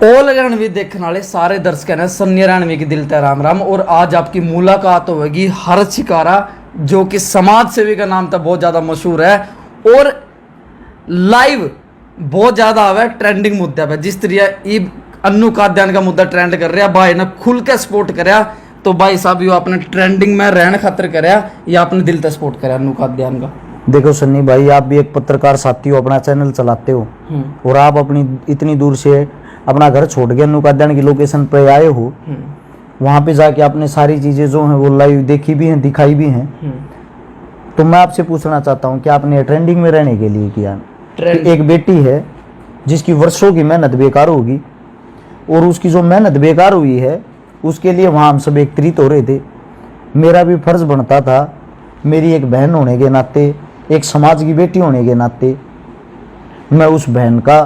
All Ranveer देखने वाले सारे दर्शक हैं सन्नी रणवीर की दिल राम राम। और आज आपकी मुलाकात होगी हर्ष शिकारा, जो कि समाज सेवी का नाम था, बहुत ज़्यादा मशहूर है और लाइव बहुत ज़्यादा आवे ट्रेंडिंग मुद्दे पे। जिस तरह अन्नू काद्यान का मुद्दा ट्रेंड कर रहा, भाई ने खुल के सपोर्ट कराया। तो भाई साहब यो अपने ट्रेंडिंग में रहने खातर कराया या अपने दिल से सपोर्ट कराया अन्नू काद्यान का? देखो सन्नी भाई, आप भी एक पत्रकार साथी हो, अपना चैनल चलाते हो और आप अपनी इतनी दूर से अपना घर छोड़ के अन्नू काद्यान की लोकेशन पे आए हो, वहां पे जाके आपने सारी चीजें जो हैं वो लाइव देखी भी हैं, दिखाई भी हैं। तो मैं आपसे पूछना चाहता हूँ कि आपने ट्रेंडिंग में रहने के लिए किया? एक बेटी है जिसकी वर्षों की मेहनत बेकार होगी और उसकी जो मेहनत बेकार हुई है उसके लिए वहाँ हम सब एकत्रित हो रहे थे। मेरा भी फर्ज बनता था, मेरी एक बहन होने के नाते, एक समाज की बेटी होने के नाते, मैं उस बहन का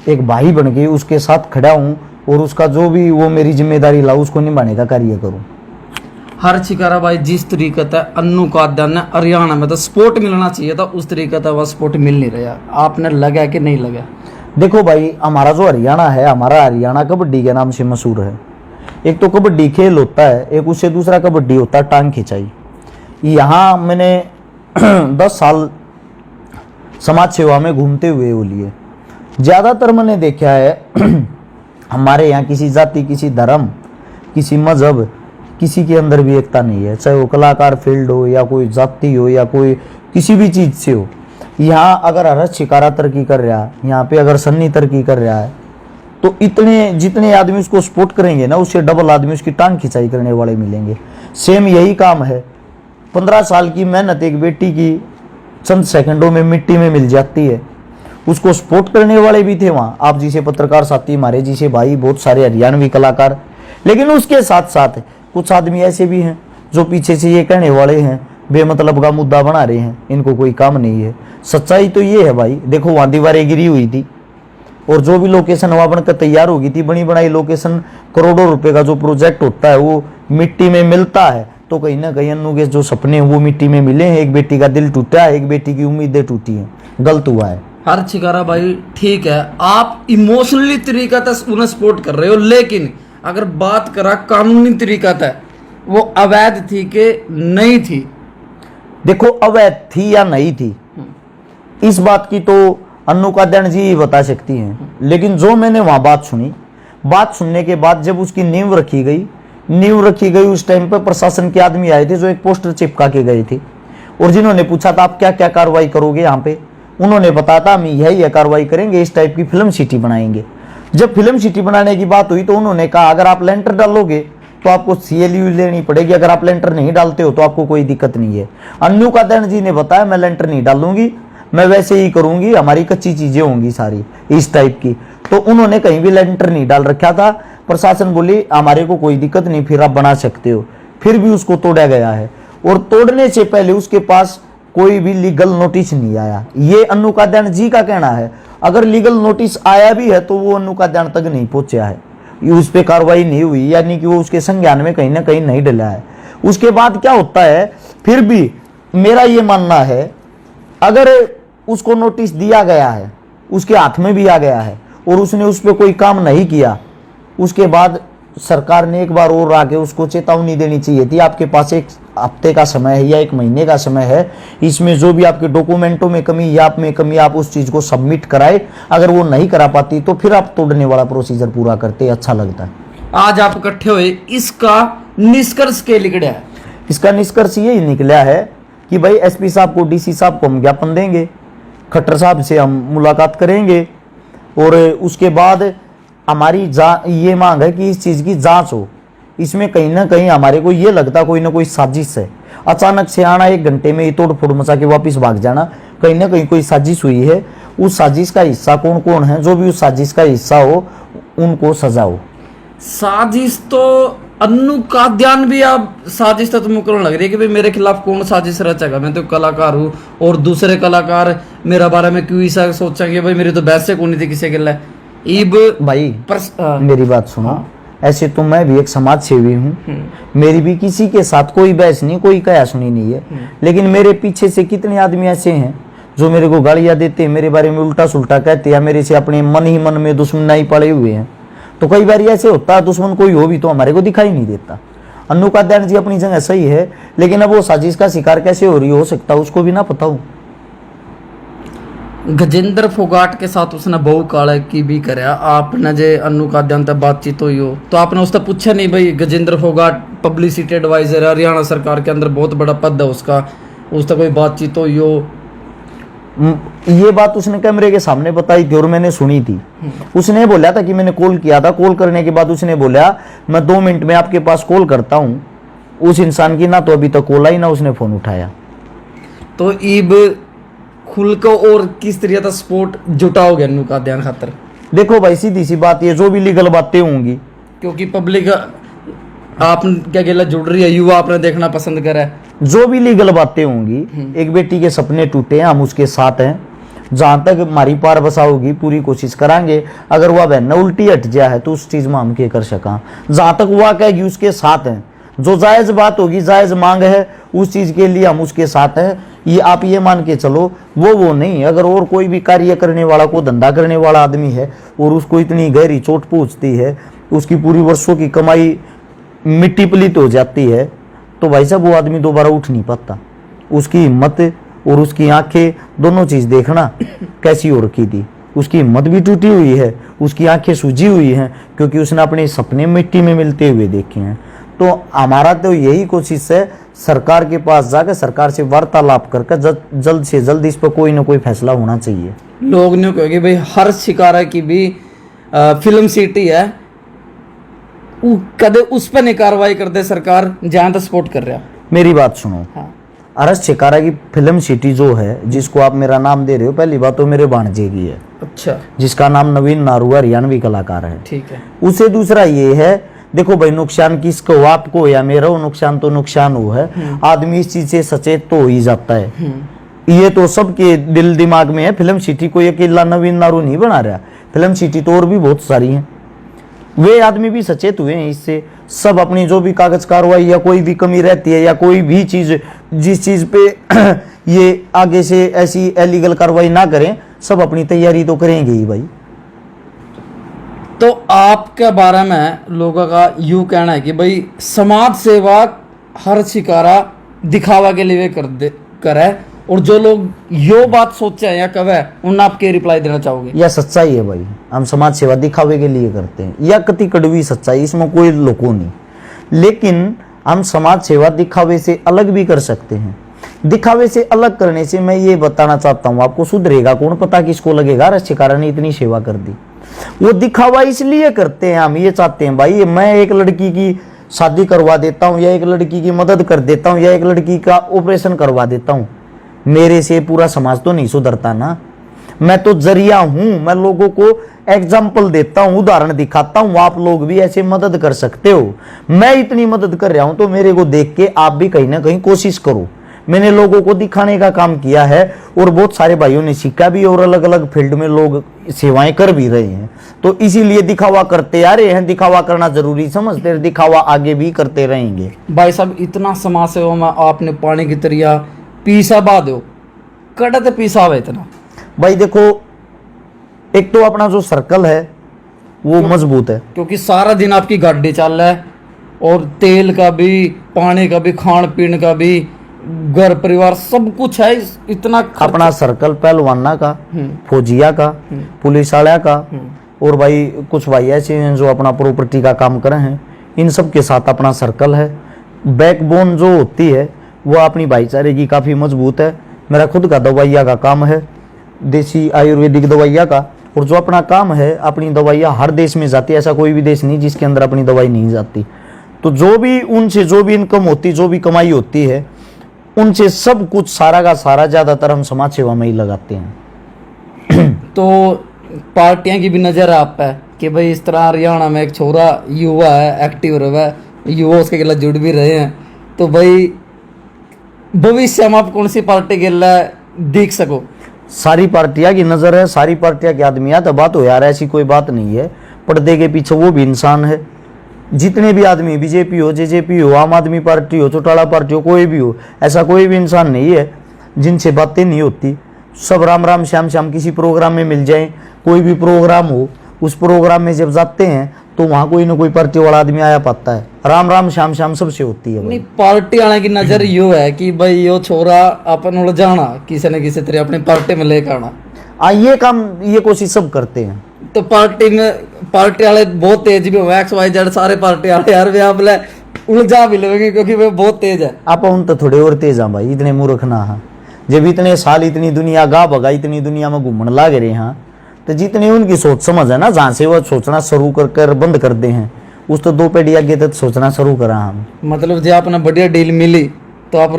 एक भाई बन के उसके साथ खड़ा हूँ और उसका जो भी वो मेरी जिम्मेदारी ला उसको निभाने का कार्य करूँ। हर्ष शिकारा भाई, जिस तरीके से अन्नू काद्यान ने हरियाणा में तो सपोर्ट मिलना चाहिए था, उस तरीके से वह सपोर्ट मिल नहीं रहा, आपने लगा कि नहीं लगा? देखो भाई, हमारा जो हरियाणा है, हमारा हरियाणा कबड्डी के नाम से मशहूर है। एक तो कबड्डी खेल होता है, एक उससे दूसरा कबड्डी होता है टांग खिंचाई। यहाँ मैंने 10 साल समाज सेवा में घूमते हुए वो लिए, ज़्यादातर मैंने देखा है हमारे यहाँ किसी जाति, किसी धर्म, किसी मजहब, किसी के अंदर भी एकता नहीं है, चाहे वो कलाकार फील्ड हो या कोई जाति हो या कोई किसी भी चीज़ से हो। यहाँ अगर हर्ष शिकारा तरक्की कर रहा है, यहाँ पे अगर सन्नी तरक्की कर रहा है, तो इतने जितने आदमी उसको सपोर्ट करेंगे ना, उससे डबल आदमी उसकी टांग खिंचाई करने वाले मिलेंगे। सेम यही काम है। 15 साल की मेहनत एक बेटी की चंद सेकंडों में मिट्टी में मिल जाती है। उसको सपोर्ट करने वाले भी थे वहाँ, आप जिसे पत्रकार साथी, हमारे जिसे भाई, बहुत सारे हरियाणवी कलाकार। लेकिन उसके साथ साथ कुछ आदमी ऐसे भी हैं जो पीछे से ये कहने वाले हैं, बेमतलब का मुद्दा बना रहे हैं, इनको कोई काम नहीं है। सच्चाई तो ये है भाई, देखो वहाँ दीवारें गिरी हुई थी और जो भी लोकेशन वहाँ बनकर तैयार होगी थी, बनी बनाई लोकेशन, करोड़ों रुपए का जो प्रोजेक्ट होता है वो मिट्टी में मिलता है। तो कहीं ना कहीं अन्नू के जो सपने हैं वो मिट्टी में मिले हैं। एक बेटी का दिल टूटा है, एक बेटी की उम्मीदें टूटी हैं, गलत हुआ है। हर्ष शिकारा भाई, ठीक है, आप इमोशनली तरीका से उन्हें सपोर्ट कर रहे हो, लेकिन अगर बात करा कानूनी तरीका था, वो अवैध थी कि नहीं थी? देखो, अवैध थी या नहीं थी इस बात की तो अन्नू काद्यान जी बता सकती हैं। लेकिन जो मैंने वहां बात सुनी, बात सुनने के बाद जब उसकी नींव रखी गई, उस टाइम पर प्रशासन के आदमी आए थे जो एक पोस्टर चिपका के गए थे और जिन्होंने पूछा था आप क्या क्या कार्रवाई करोगे यहाँ पे, उन्होंने बताया था हम यही कार्रवाई करेंगे, इस टाइप की फिल्म सिटी बनाएंगे। जब फिल्म सिटी बनाने की बात हुई तो उन्होंने कहा अगर आप लेंटर डालोगे तो आपको CLU लेनी पड़ेगी, अगर आप लेंटर नहीं डालते हो तो आपको कोई दिक्कत नहीं है। अन्नू काद्यान जी ने बताया मैं लेंटर नहीं डालूंगी, मैं वैसे ही करूंगी, हमारी कच्ची चीजें होंगी सारी इस टाइप की। तो उन्होंने कहीं भी लेंटर नहीं डाल रखा था। प्रशासन बोली हमारे को कोई दिक्कत नहीं, फिर आप बना सकते हो। फिर भी उसको तोड़ा गया है और तोड़ने से पहले उसके पास कोई भी लीगल नोटिस नहीं आया। ये अन्नू काद्यान जी का कहना है। अगर लीगल नोटिस आया भी है तो वो अन्नू काद्यान तक नहीं पहुंचा है, उस पर कार्रवाई नहीं हुई, यानी कि वो उसके संज्ञान में कहीं ना कहीं नहीं डला है। उसके बाद क्या होता है, फिर भी मेरा ये मानना है अगर उसको नोटिस दिया गया है, उसके हाथ में भी आ गया है और उसने उस पर कोई काम नहीं किया, उसके बाद सरकार ने एक बार और आके उसको चेतावनी देनी चाहिए थी। आपके पास 1 हफ्ते का समय है या 1 महीने का समय है, इसमें जो भी आपके डॉक्यूमेंटों में कमी या आप में कमी, आप उस चीज को सबमिट कराए। अगर वो नहीं करा पाती तो फिर आप तोड़ने वाला प्रोसीजर पूरा करते, अच्छा लगता है। आज आप इकट्ठे हुए, इसका निष्कर्ष क्या निकला है? इसका निष्कर्ष ये निकला है कि भाई SP साहब को, DC साहब को हम ज्ञापन देंगे, खट्टर साहब से हम मुलाकात करेंगे और उसके बाद हमारी ये मांग है कि इस चीज़ की जांच हो। इसमें कहीं ना कहीं हमारे को ये लगता कोई ना कोई साजिश है। अचानक से आना, 1 घंटे में ही तोड़ फोड़ मचा के वापस भाग जाना, कहीं ना कहीं कोई साजिश हुई है। उस साजिश का हिस्सा कौन कौन है, जो भी उस साजिश का हिस्सा हो उनको सजा हो। साजिश तो अन्नू काद्यान भी आप साजिश तो तुमको लग रही है कि भाई मेरे खिलाफ कौन साजिश रचेगा, मैं तो कलाकार हूँ और दूसरे कलाकार मेरे बारे में क्यों ऐसा सोचेंगे, भाई मेरी तो बहस कौन थी किसी के लिए ईब भाई। मेरी बात सुनो, ऐसे तो मैं भी एक समाज सेवी हूँ, मेरी भी किसी के साथ कोई बहस नहीं, कोई कया सुनी नहीं है। लेकिन मेरे पीछे से कितने आदमी ऐसे हैं जो मेरे को गालियां देते, मेरे बारे में उल्टा सुल्टा कहते या मेरे से अपने मन ही मन में दुश्मनाई पड़े हुए हैं। तो कई बार ऐसे होता है दुश्मन कोई हो भी तो हमारे को दिखाई नहीं देता। अन्नू कात्यायन जी अपनी जगह सही है, लेकिन अब वो साजिश का शिकार कैसे हो सकता है उसको भी ना पता हो। गजेंद्र फोगाट के साथ उसने बहु काले की भी कराया, आपने जे अन्नू कात्यायन तक बातचीत हुई हो तो आपने उससे पूछा नहीं भाई गजेंद्र फोगाट पब्लिसिटी एडवाइजर है, हरियाणा सरकार के अंदर बहुत बड़ा पद है उसका, उससे कोई बातचीत हुई हो? ये बात उसने कैमरे के सामने बताई थी और मैंने सुनी थी। उसने बोला था कि मैंने कॉल किया था, कॉल करने के बाद उसने बोला मैं 2 मिनट में आपके पास कॉल करता हूँ। उस इंसान की ना तो अभी तक कॉल आई ना उसने फोन उठाया। तो ईब खुल को और किस तरह का सपोर्ट जुटाओगे अन्नू कात्यायन खातर? देखो भाई सीधी सी बात, ये जो भी लीगल बातें होंगी, क्योंकि पब्लिक आप क्या कहला जुड़ रही है, युवा आपने देखना पसंद करा है, जो भी लीगल बातें होंगी, एक बेटी के सपने टूटे हैं, हम उसके साथ हैं। जहां तक हमारी पार बसा होगी पूरी कोशिश करांगे। अगर वह बहन उल्टी हट जाए है तो उस चीज में हम क्या कर सका। जहां तक वह कहेगी उसके साथ हैं, जो जायज बात होगी, जायज मांग है, उस चीज के लिए हम उसके साथ हैं। ये आप ये मान के चलो वो नहीं। अगर और कोई भी कार्य करने वाला, को धंधा करने वाला आदमी है और उसको इतनी गहरी चोट पहुंचती है, उसकी पूरी वर्षों की कमाई मिट्टी पलीत हो जाती है, तो भाई साहब वो आदमी दोबारा उठ नहीं पाता। उसकी हिम्मत और उसकी आंखें दोनों चीज देखना कैसी हो रखी थी। उसकी हिम्मत भी टूटी हुई है, उसकी आंखें सूजी हुई हैं, क्योंकि उसने अपने सपने मिट्टी में मिलते हुए देखे हैं। तो हमारा तो यही कोशिश है सरकार के पास जाकर सरकार से वार्तालाप करके जल्द से जल्द इस पर कोई ना कोई फैसला होना चाहिए। लोग नहीं कहेंगे भाई हर शिकारा की भी फिल्म सिटी है, कदे उस पर नहीं कार्रवाई कर दे सरकार जहां तक सपोर्ट कर रहा। मेरी बात सुनो, हाँ। अरस शिकारा की फिल्म सिटी जो है, जिसको आप मेरा नाम दे रहे हो, पहली बात तो मेरे भांजे की है। अच्छा। जिसका नाम नवीन नारुआ हरियाणवी कलाकार है। ठीक है। उसे दूसरा ये है, देखो भाई नुकसान किसको, आपको या मेरा हो, नुकसान तो नुकसान हो है। आदमी इस चीज से सचेत तो हो ही जाता है। ये तो सबके दिल दिमाग में है। फिल्म सिटी कोई अकेला नवीन नारू नहीं बना रहा, फिल्म सिटी तो और भी बहुत सारी हैं। वे आदमी भी सचेत हुए हैं इससे। सब अपनी जो भी कागज कार्रवाई या कोई भी कमी रहती है या कोई भी चीज जिस चीज पे ये आगे से ऐसी इलीगल कार्रवाई ना करें, सब अपनी तैयारी तो करेंगे ही भाई। तो आपके बारे में लोगों का यूं कहना है कि भाई समाज सेवा हर शिकारा दिखावा के लिए करे, और जो लोग यो बात सोचे हैं या कहे उन आप के रिप्लाई देना चाहोगे? यह सच्चाई है भाई, हम समाज सेवा दिखावे के लिए करते हैं, या कति कड़वी सच्चाई, इसमें कोई लोको नहीं। लेकिन हम समाज सेवा दिखावे से अलग भी कर सकते हैं। दिखावे से अलग करने से मैं ये बताना चाहता हूँ आपको, सुधरेगा कौन, पता किसको लगेगा रक्षिकारा ने इतनी सेवा कर दी। वो दिखावा इसलिए करते हैं, हम ये चाहते हैं भाई मैं एक लड़की की शादी करवा देता हूँ या एक लड़की की मदद कर देता हूँ या एक लड़की का ऑपरेशन करवा देता हूँ, मेरे से पूरा समाज तो नहीं सुधरता ना। मैं तो जरिया हूं, मैं लोगों को एग्जाम्पल देता हूं, उदाहरण दिखाता हूं, आप लोग भी ऐसे मदद कर सकते हो। मैं इतनी मदद कर रहा हूं तो मेरे को देख के आप भी कहीं ना कहीं कोशिश करो। मैंने लोगों को दिखाने का काम किया है और बहुत सारे भाइयों ने सीखा भी, और अलग अलग फील्ड में लोग सेवाएं कर भी रहे हैं। तो इसीलिए दिखावा करते आ रहे हैं, दिखावा करना जरूरी समझते हैं, दिखावा आगे भी करते रहेंगे। भाई साहब इतना समाज सेवा में आपने पानी की तरिया पीसा बा दो, कड़त पीसा हुआ इतना। भाई देखो, एक तो अपना जो सर्कल है वो मजबूत है, क्योंकि सारा दिन आपकी गाड़ी चल रहा है, और तेल का भी, पानी का भी, खान पीन का भी, घर परिवार सब कुछ है। इतना अपना सर्कल पहलवाना का, फौजिया का, पुलिस वाला का, और भाई कुछ भाई ऐसे हैं जो अपना प्रॉपर्टी का काम कर रहे हैं, इन सब के साथ अपना सर्कल है। बैकबोन जो होती है वो अपनी भाईचारे की काफ़ी मजबूत है। मेरा खुद का दवाइया का काम है, देसी आयुर्वेदिक दवाइया का, और जो अपना काम है, अपनी दवाइयाँ हर देश में जाती है, ऐसा कोई भी देश नहीं जिसके अंदर अपनी दवाई नहीं जाती। तो जो भी उनसे जो भी इनकम होती, जो भी कमाई होती है, उनसे सब कुछ सारा का सारा ज़्यादातर हम समाज सेवा में ही लगाते हैं। तो पार्टियां की भी नज़र है आप पे कि भाई इस तरह हरियाणा में एक छोरा युवा है, एक्टिव रहा है, युवा उसके खिलाफ जुड़ भी रहे हैं, तो भाई भविष्य में आप कौन सी पार्टी के लिए देख सको? सारी पार्टियां की नजर है, सारी पार्टियां के आदमी तो बात हो यार, ऐसी कोई बात नहीं है। पर्दे के पीछे वो भी इंसान है। जितने भी आदमी, बीजेपी हो, जेजेपी हो, आम आदमी पार्टी हो, चौटाला पार्टी हो, कोई भी हो, ऐसा कोई भी इंसान नहीं है जिनसे बातें नहीं होती। सब राम राम श्याम श्याम किसी प्रोग्राम में मिल जाए, कोई भी प्रोग्राम हो, उस प्रोग्राम में जब जाते हैं तो वहां कोई ना कोई पार्टी वाला आदमी आया पाता है। राम राम श्याम श्याम सबसे होती है नहीं भाई। पार्टी वाले की नजर यो है कि भाई यो छोरा अपन उलझाना किसी न किसी तरह अपनी पार्टी में लेकर आना। ये काम ये कोशिश सब करते हैं। तो पार्टी वाले बहुत तेज भी हुए XYZ सारे पार्टी वाले यार वे आप ले उलझा भी लोगे क्योंकि वे बहुत तेज है। आप उन तो थोड़े और तेज हैं भाई, इतने मूर्ख ना है। जब इतने साल इतनी दुनिया गा भगा इतनी दुनिया में घूमने लाग रहे हैं तो जितनी उनकी सोच समझ है ना, जहाँ से वो सोचना शुरू कर बंद कर दे हैं उस तो 2 पीढ़ी आगे तक सोचना शुरू करा हम। मतलब जो अपना बढ़िया डील मिली तो आप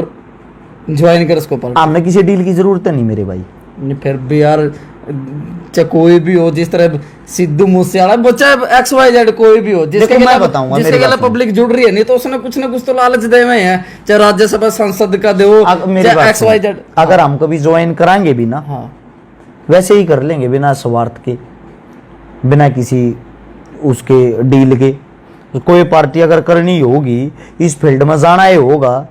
ज्वाइन कर उसको पार्टी। हमने किसी डील की जरूरत नहीं मेरे भाई। नहीं फिर भी यार चाहे कोई भी हो, जिस तरह सिद्धू मूसेवाला बच्चा XYZ कोई भी हो जिसके मैं बताऊंगा जिसके गले पब्लिक जुड़ रही है, नहीं तो उसने कुछ ना कुछ तो लालच दे में है, चाहे राज्यसभा संसद का दो चाहे XYZ। अगर हम कभी ज्वाइन कराएंगे भी ना, हाँ वैसे ही कर लेंगे बिना स्वार्थ के, बिना किसी उसके डील के। कोई पार्टी अगर करनी होगी इस फील्ड में जाना ही होगा,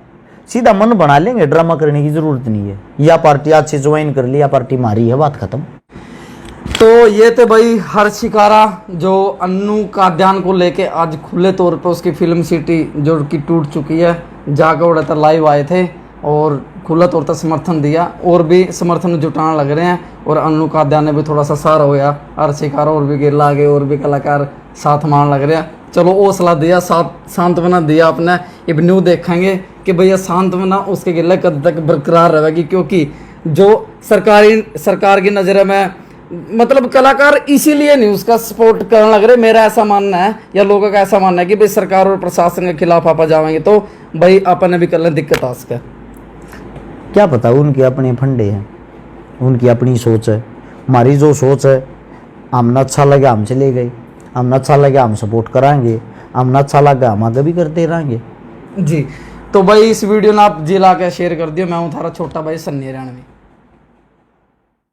सीधा मन बना लेंगे, ड्रामा करने की जरूरत नहीं है। या पार्टी आज से ज्वाइन कर ली या पार्टी मारी है, बात खत्म। तो ये थे भाई हर्ष शिकारा जो अन्नू काद्यान को लेके आज खुले तौर पे उसकी फिल्म सिटी जो कि टूट चुकी है जाकर उड़े तक लाइव आए थे और खुला तौर पर समर्थन दिया और भी समर्थन जुटाने लग रहे हैं। और अन्नू काद्यान ने भी थोड़ा सा सहारा होया, हर्ष शिकारा और भी गिरला गए और भी कलाकार साथ मान लग रहे हैं। चलो हौसला दिया, सांत्वना दिया अपने। अब न्यू देखेंगे कि भैया सांत्वना उसके गिले कद तक बरकरार रहेगी, क्योंकि जो सरकार की नज़र में मतलब कलाकार इसीलिए नहीं उसका सपोर्ट करने लग रहे, मेरा ऐसा मानना है या लोगों का ऐसा मानना है कि भाई सरकार और प्रशासन के खिलाफ आप जाएंगे तो भाई अपन भी कर दिक्कत आ सके। क्या पता, उनके अपने फंडे हैं, उनकी अपनी सोच है। हमारी जो सोच है, हमने अच्छा लगा हम चले गए, हमने अच्छा लगा हम सपोर्ट कराएंगे, हमने अच्छा लगा हम आगे भी करते रहेंगे जी। तो भाई इस वीडियो ने आप जी ला के शेयर कर दियो। मैं हूँ थारा छोटा भाई सन्नी हरियाणवी।